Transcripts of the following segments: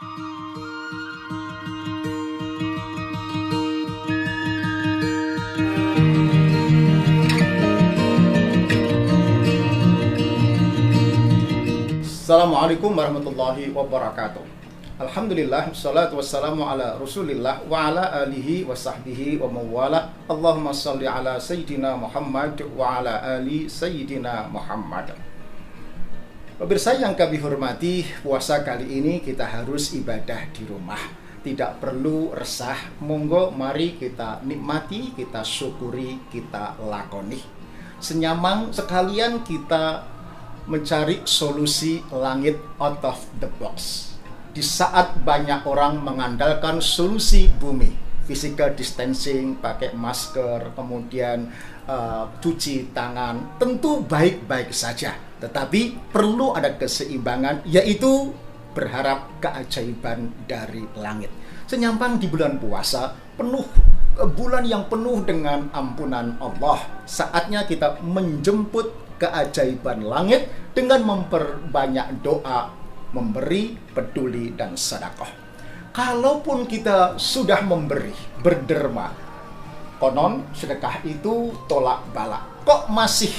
Assalamualaikum warahmatullahi wabarakatuh. Alhamdulillah, wassalatu wassalamu ala rasulillah wa ala alihi wa sahbihi wa mawala. Allahumma salli ala Sayyidina Muhammad wa ala ali Sayyidina Muhammad. Pemirsa yang kami hormati, puasa kali ini kita harus ibadah di rumah. Tidak perlu resah, monggo mari kita nikmati, kita syukuri, kita lakoni. Senyamang sekalian kita mencari solusi langit out of the box. Di saat banyak orang mengandalkan solusi bumi, physical distancing, pakai masker, kemudian cuci tangan, tentu baik-baik saja. Tetapi perlu ada keseimbangan, yaitu berharap keajaiban dari langit. Senyampang di bulan puasa, bulan yang penuh dengan ampunan Allah, saatnya kita menjemput keajaiban langit dengan memperbanyak doa, memberi, peduli, dan sedekah. Kalaupun kita sudah memberi, berderma, konon sedekah itu tolak bala. Kok masih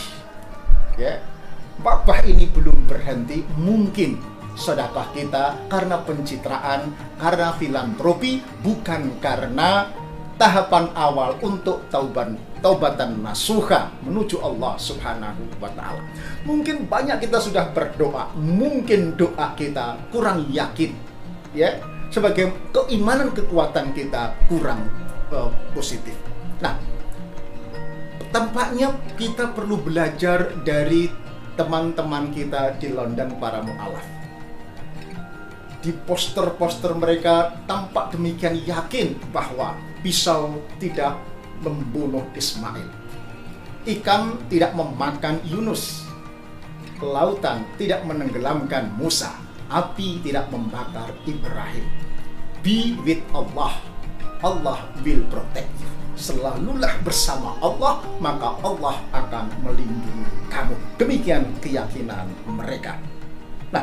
wabah ini belum berhenti? Mungkin sedekah kita karena pencitraan, karena filantropi, bukan karena tahapan awal untuk taubatan nasuha menuju Allah Subhanahu wa Ta'ala. Mungkin banyak kita sudah berdoa, mungkin doa kita kurang yakin, sebagai keimanan kekuatan kita kurang positif. Nah, tampaknya kita perlu belajar dari teman-teman kita di London, para mu'alaf. Di poster-poster mereka tampak demikian yakin bahwa pisau tidak membunuh Ismail, ikan tidak memakan Yunus, lautan tidak menenggelamkan Musa, api tidak membakar Ibrahim. Be with Allah, Allah will protect you. Selalulah bersama Allah, maka Allah akan melindungi kamu. Demikian keyakinan mereka. Nah,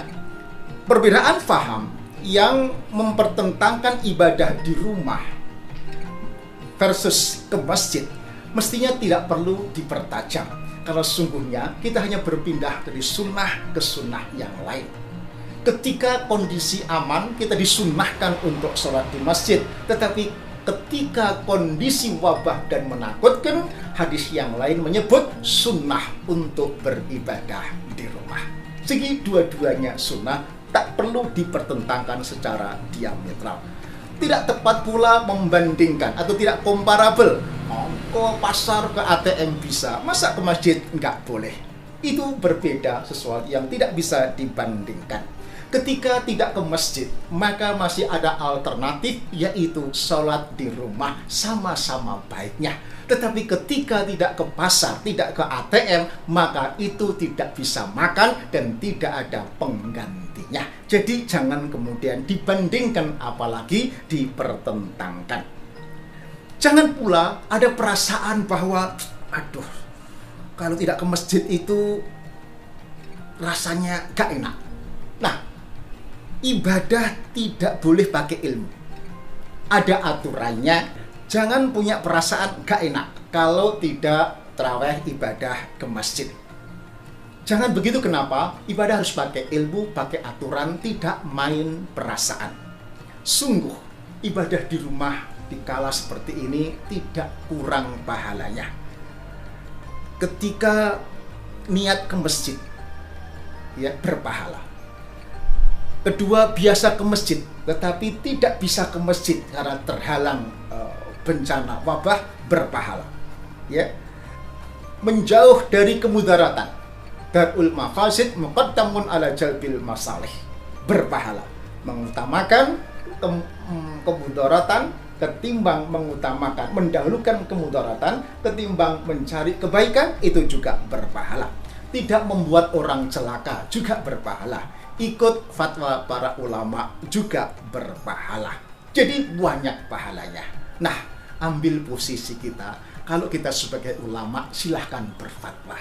perbedaan faham yang mempertentangkan ibadah di rumah versus ke masjid mestinya tidak perlu dipertajam, kalau sungguhnya kita hanya berpindah dari sunnah ke sunnah yang lain. Ketika kondisi aman, kita disunnahkan untuk sholat di masjid, tetapi ketika kondisi wabah dan menakutkan, hadis yang lain menyebut sunnah untuk beribadah di rumah. Segi dua-duanya sunnah, tak perlu dipertentangkan secara diametral. Tidak tepat pula membandingkan atau tidak komparabel. Ke pasar, ke ATM bisa, masa ke masjid nggak boleh? Itu berbeda, sesuatu yang tidak bisa dibandingkan. Ketika tidak ke masjid, maka masih ada alternatif, yaitu sholat di rumah, sama-sama baiknya. Tetapi ketika tidak ke pasar, tidak ke ATM, maka itu tidak bisa makan dan tidak ada penggantinya. Jadi jangan kemudian dibandingkan, apalagi dipertentangkan. Jangan pula ada perasaan bahwa, aduh, kalau tidak ke masjid itu rasanya gak enak. Nah, ibadah tidak boleh pakai ilmu. Ada aturannya. Jangan punya perasaan gak enak kalau tidak tarawih ibadah ke masjid. Jangan begitu. Kenapa? Ibadah harus pakai ilmu, pakai aturan, tidak main perasaan. Sungguh, ibadah di rumah di kala seperti ini tidak kurang pahalanya. Ketika niat ke masjid, berpahala. Kedua, biasa ke masjid, tetapi tidak bisa ke masjid karena terhalang bencana wabah, berpahala. Menjauh dari kemudaratan, darul mafasid muqaddamun ala jalbil masalih, berpahala. Mengutamakan kemudaratan ketimbang mendahulukan kemudaratan ketimbang mencari kebaikan, itu juga berpahala. Tidak membuat orang celaka juga berpahala. Ikut fatwa para ulama juga berpahala. Jadi banyak pahalanya. Nah, ambil posisi kita. Kalau kita sebagai ulama, silahkan berfatwa.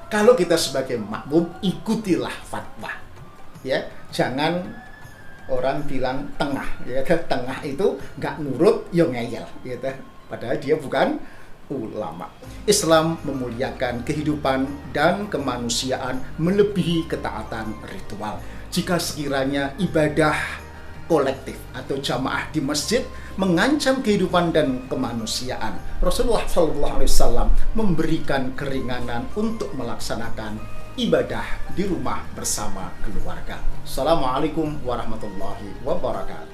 Kalau kita sebagai makmum, ikutilah fatwa. Jangan Orang bilang tengah, ya, tengah itu nggak nurut, yo ngeyel, gitu. Padahal dia bukan ulama. Islam memuliakan kehidupan dan kemanusiaan melebihi ketaatan ritual. Jika sekiranya ibadah kolektif atau jamaah di masjid mengancam kehidupan dan kemanusiaan, Rasulullah SAW memberikan keringanan untuk melaksanakan ibadah di rumah bersama keluarga. Assalamualaikum warahmatullahi wabarakatuh.